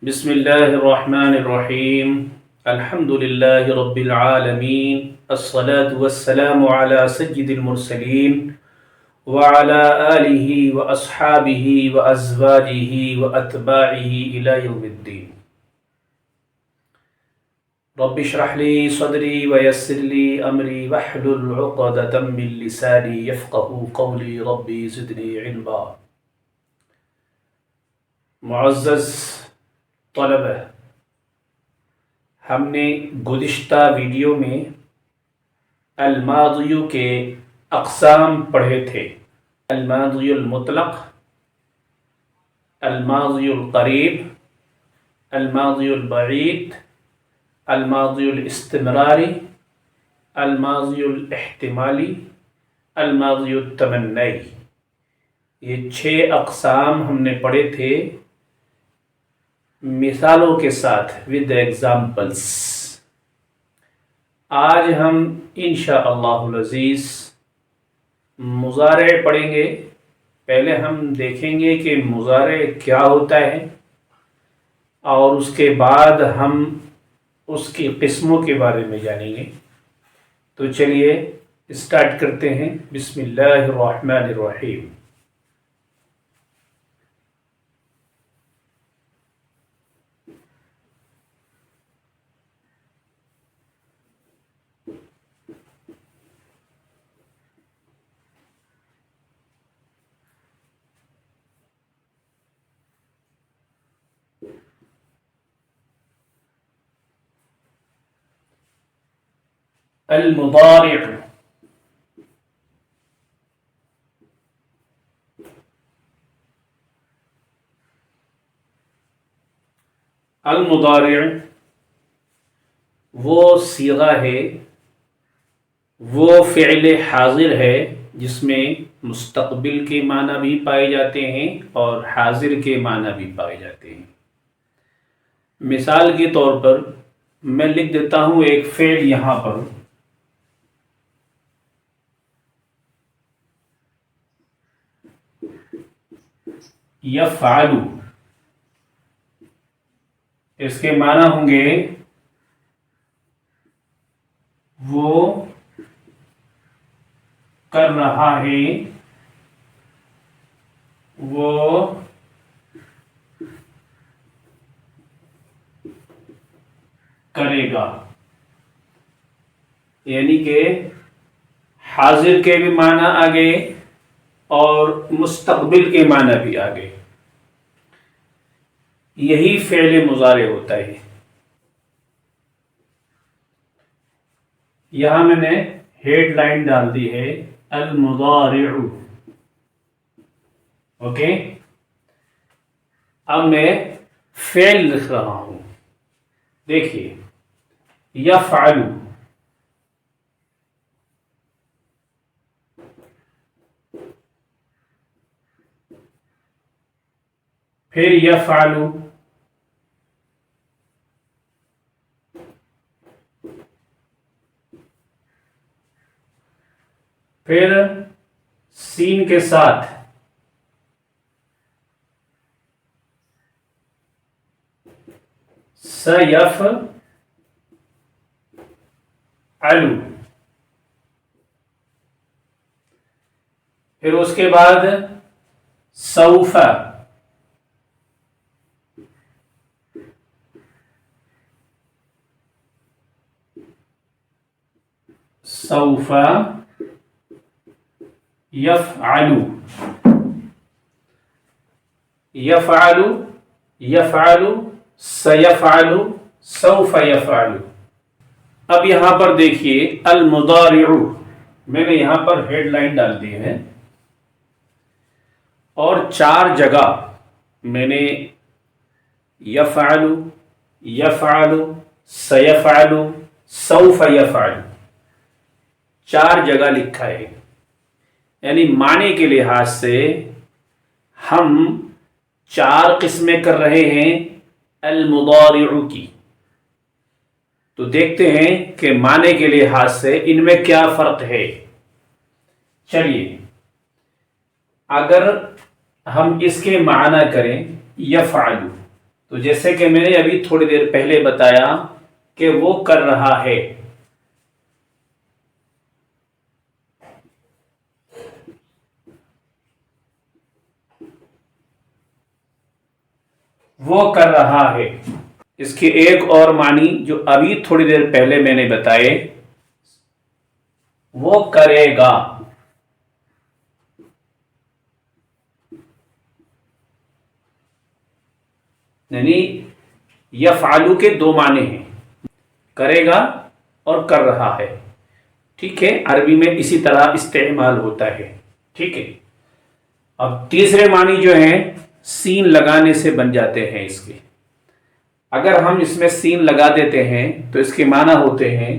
بسم الله الرحمن الرحيم. الحمد لله رب العالمين. الصلاة والسلام على سيد المرسلين وعلى آله وأصحابه وأزواجه وأتباعه إلى يوم الدين. رب اشرح لي صدري ويسر لي أمري واحلل عقدة من لساني يفقهوا قولي. ربي زدني علما. معزز طلبہ، ہم نے گزشتہ ویڈیو میں الماضی کے اقسام پڑھے تھے: الماضی المطلق، الماضی القریب، الماضی البعید، الماضی الاستمراری، الماضی الاحتمالی، الماضی التمنی. یہ 6 اقسام ہم نے پڑھے تھے مثالوں کے ساتھ، ود ایگزامپلس. آج ہم انشاءاللہ العزیز مضارع پڑھیں گے. پہلے ہم دیکھیں گے کہ مضارع کیا ہوتا ہے، اور اس کے بعد ہم اس کی قسموں کے بارے میں جانیں گے. تو چلیے اسٹارٹ کرتے ہیں. بسم اللہ الرحمن الرحیم. المضارع. المضارع وہ صیغہ ہے، وہ فعل حاضر ہے جس میں مستقبل کے معنی بھی پائے جاتے ہیں اور حاضر کے معنی بھی پائے جاتے ہیں. مثال کے طور پر میں لکھ دیتا ہوں ایک فعل یہاں پر: یفعل. اس کے معنی ہوں گے وہ کر رہا ہے، وہ کرے گا. یعنی کہ حاضر کے بھی معنی آگے اور مستقبل کے معنی بھی آگے. یہی فعل مضارع ہوتا ہے. یہاں میں نے ہیڈ لائن ڈال دی ہے: المضارع. اوکے، اب میں فعل لکھ رہا ہوں. دیکھیے، یفعل، پھر یفعل، پھر سین کے ساتھ سیفعل، پھر اس کے بعد سوف، سوف یفعل، یفعل، یفعل، سیفعل، سوف یفعل. اب یہاں پر دیکھیے المضارع، میں نے یہاں پر ہیڈ لائن ڈال دی ہے اور 4 جگہ میں نے یفعل، یفعل، سیفعل، سوف یفعل 4 جگہ لکھا ہے. یعنی معنی کے لحاظ سے ہم 4 قسمیں کر رہے ہیں المضارع کی. تو دیکھتے ہیں کہ معنی کے لحاظ سے ان میں کیا فرق ہے. چلیے، اگر ہم اس کے معنی کریں یفعل، تو جیسے کہ میں نے ابھی تھوڑی دیر پہلے بتایا کہ وہ کر رہا ہے، وہ کر رہا ہے۔ اس کے ایک اور معنی جو ابھی تھوڑی دیر پہلے میں نے بتائے، وہ کرے گا۔ یعنی یفعلو کے دو معنی ہیں، کرے گا اور کر رہا ہے، ٹھیک ہے، عربی میں اسی طرح استعمال ہوتا ہے، ٹھیک ہے۔ اب تیسرے معنی جو ہیں سین لگانے سے بن جاتے ہیں اس کے۔ اگر ہم اس میں سین لگا دیتے ہیں تو اس کے معنی ہوتے ہیں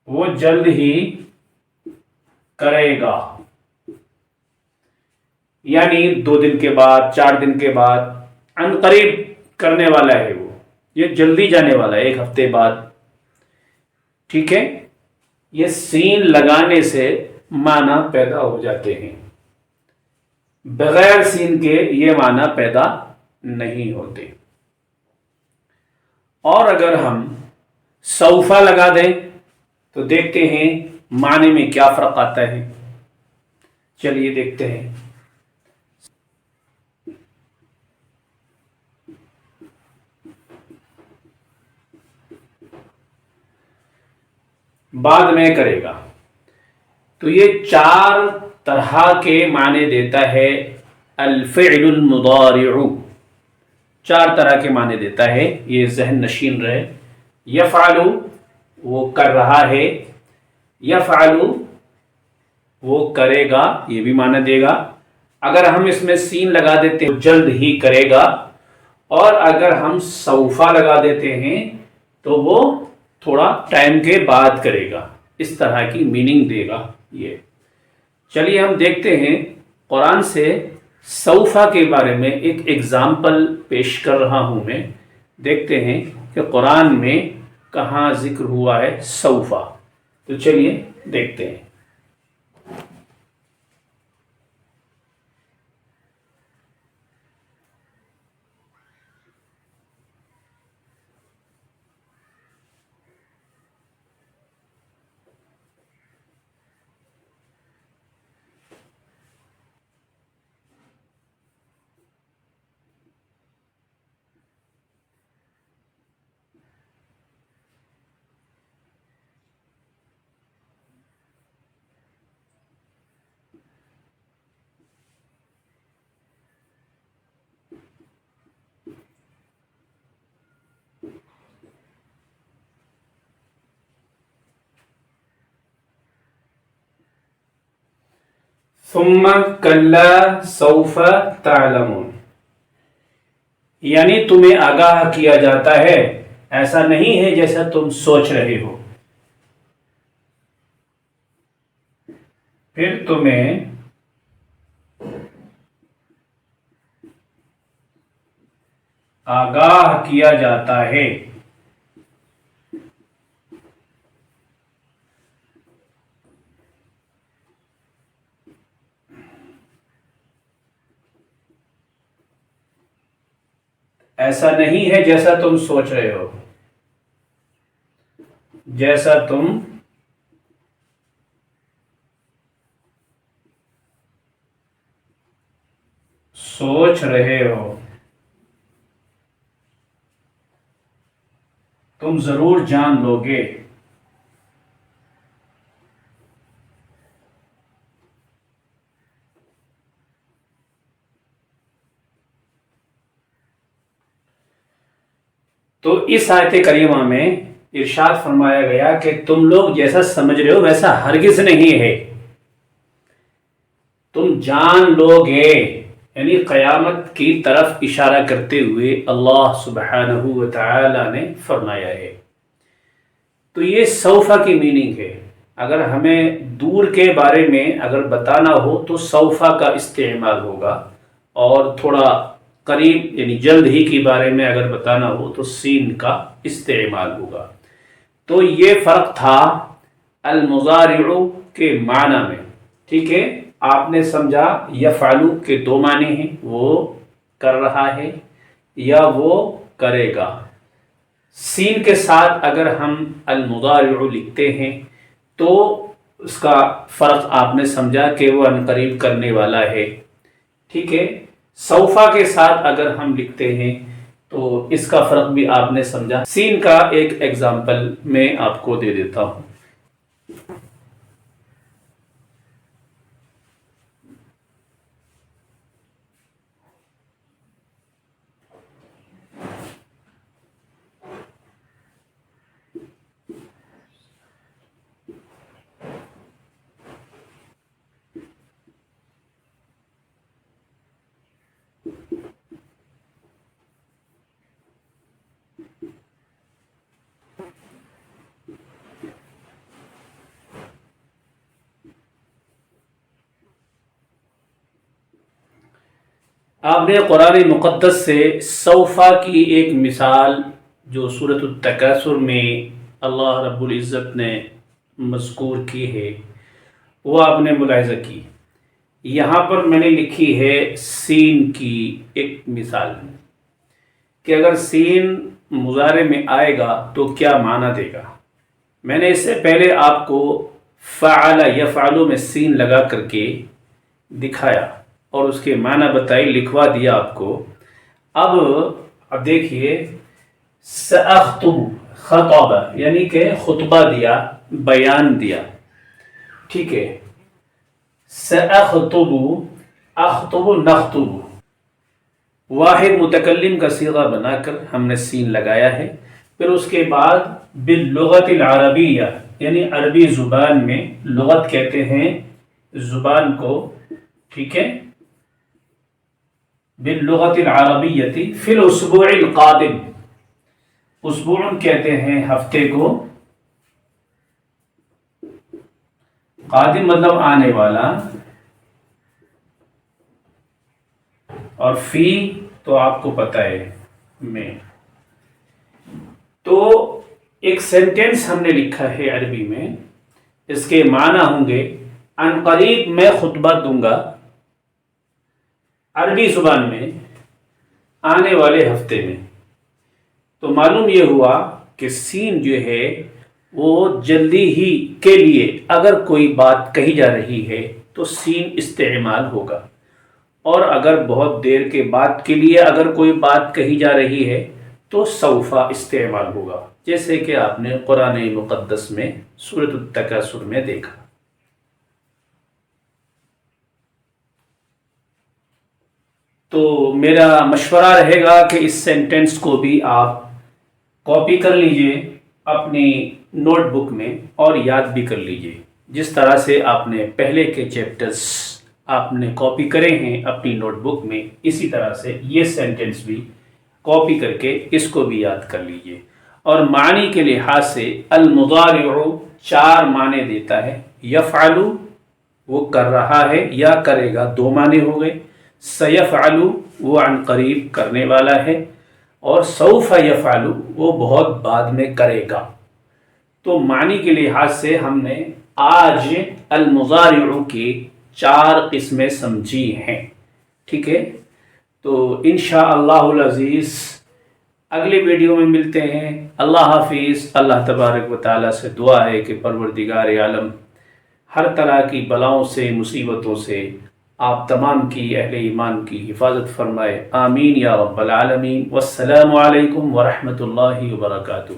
وہ جلد ہی کرے گا، یعنی 2 دن کے بعد، 4 دن کے بعد، عن قریب کرنے والا ہے، وہ یہ جلدی جانے والا ہے، 1 ہفتے بعد، ٹھیک ہے۔ یہ سین لگانے سے معنی پیدا ہو جاتے ہیں، بغیر سین کے یہ معنی پیدا نہیں ہوتے۔ اور اگر ہم سوفا لگا دیں تو دیکھتے ہیں معنی میں کیا فرق آتا ہے، چلیے دیکھتے ہیں۔ بعد میں کرے گا، تو یہ 4 طرح کے معنی دیتا ہے الفعل المضارع، 4 طرح کے معنی دیتا ہے، یہ ذہن نشین رہے۔ یفعل وہ کر رہا ہے، یفعل وہ کرے گا، یہ بھی معنی دے گا۔ اگر ہم اس میں سین لگا دیتے ہیں تو جلد ہی کرے گا، اور اگر ہم سوفا لگا دیتے ہیں تو وہ تھوڑا ٹائم کے بعد کرے گا، اس طرح کی میننگ دے گا یہ۔ چلیے ہم دیکھتے ہیں قرآن سے سوفا کے بارے میں ایک ایگزامپل پیش کر رہا ہوں میں، دیکھتے ہیں کہ قرآن میں کہاں ذکر ہوا ہے سوفا، تو چلیے دیکھتے ہیں۔ ثم کلا سوف تعلمون، یعنی تمہیں آگاہ کیا جاتا ہے، ایسا نہیں ہے جیسا تم سوچ رہے ہو، پھر تمہیں آگاہ کیا جاتا ہے۔ ایسا نہیں ہے جیسا تم سوچ رہے ہو، جیسا تم سوچ رہے ہو، تم ضرور جان لو گے۔ تو اس آیت کریمہ میں ارشاد فرمایا گیا کہ تم لوگ جیسا سمجھ رہے ہو ویسا ہرگز نہیں ہے، تم جان لو گے، یعنی قیامت کی طرف اشارہ کرتے ہوئے اللہ سبحانہ و تعالی نے فرمایا ہے۔ تو یہ سوفا کی میننگ ہے۔ اگر ہمیں دور کے بارے میں اگر بتانا ہو تو سوفا کا استعمال ہوگا، اور تھوڑا قریب یعنی جلد ہی کے بارے میں اگر بتانا ہو تو سین کا استعمال ہوگا۔ تو یہ فرق تھا المضارع کے معنی میں، ٹھیک ہے؟ آپ نے سمجھا یفعل کے دو معنی ہیں، وہ کر رہا ہے یا وہ کرے گا۔ سین کے ساتھ اگر ہم المضارع لکھتے ہیں تو اس کا فرق آپ نے سمجھا کہ وہ عنقریب کرنے والا ہے، ٹھیک ہے؟ سوفا کے ساتھ اگر ہم لکھتے ہیں تو اس کا فرق بھی آپ نے سمجھا۔ سین کا ایک ایگزامپل میں آپ کو دے دیتا ہوں۔ آپ نے قرآن مقدس سے سوفا کی ایک مثال جو سورۃ التکاثر میں اللہ رب العزت نے مذکور کی ہے وہ آپ نے ملاحظہ کی۔ یہاں پر میں نے لکھی ہے سین کی ایک مثال کہ اگر سین مضارع میں آئے گا تو کیا معنی دے گا۔ میں نے اس سے پہلے آپ کو فعل یفعل میں سین لگا کر کے دکھایا اور اس کے معنی بتائی، لکھوا دیا آپ کو۔ اب دیکھیے سأخطب، خطب یعنی کہ خطبہ دیا، بیان دیا، ٹھیک ہے؟ سأخطب، اخطب، نخطب، واحد متکلم کا صیغہ بنا کر ہم نے سین لگایا ہے۔ پھر اس کے بعد باللغت العربیہ یعنی عربی زبان میں، لغت کہتے ہیں زبان کو، ٹھیک ہے؟ باللغت العربیہ فی الاسبوع القادم، اسبوع کہتے ہیں ہفتے کو، قادم مطلب آنے والا، اور فی تو آپ کو پتہ ہے میں۔ تو ایک سینٹینس ہم نے لکھا ہے عربی میں، اس کے معنی ہوں گے ان قریب میں خطبہ دوں گا، عربی زبان میں، آنے والے ہفتے میں۔ تو معلوم یہ ہوا کہ سین جو ہے وہ جلدی ہی کے لیے اگر کوئی بات کہی جا رہی ہے تو سین استعمال ہوگا، اور اگر بہت دیر کے بعد کے لیے اگر کوئی بات کہی جا رہی ہے تو سوفا استعمال ہوگا، جیسے کہ آپ نے قرآن مقدس میں سورۃ التکاثر میں دیکھا۔ تو میرا مشورہ رہے گا کہ اس سینٹینس کو بھی آپ کاپی کر لیجئے اپنی نوٹ بک میں اور یاد بھی کر لیجئے، جس طرح سے آپ نے پہلے کے چیپٹرز آپ نے کاپی کرے ہیں اپنی نوٹ بک میں، اسی طرح سے یہ سینٹینس بھی کاپی کر کے اس کو بھی یاد کر لیجئے۔ اور معنی کے لحاظ سے المضارع 4 معنی دیتا ہے۔ یفعل وہ کر رہا ہے یا کرے گا، 2 معنی ہو گئے۔ سیفعل وہ عن قریب کرنے والا ہے، اور سوف یفعل وہ بہت بعد میں کرے گا۔ تو معنی کے لحاظ سے ہم نے آج المضارع کی 4 قسمیں سمجھی ہیں، ٹھیک ہے؟ تو انشاءاللہ العزیز اگلی ویڈیو میں ملتے ہیں۔ اللہ حافظ۔ اللہ تبارک و تعالیٰ سے دعا ہے کہ پروردگار عالم ہر طرح کی بلاؤں سے، مصیبتوں سے آپ تمام کی اہل ایمان کی حفاظت فرمائے، آمین یا رب العالمین۔ والسلام علیکم ورحمۃ اللہ وبرکاتہ۔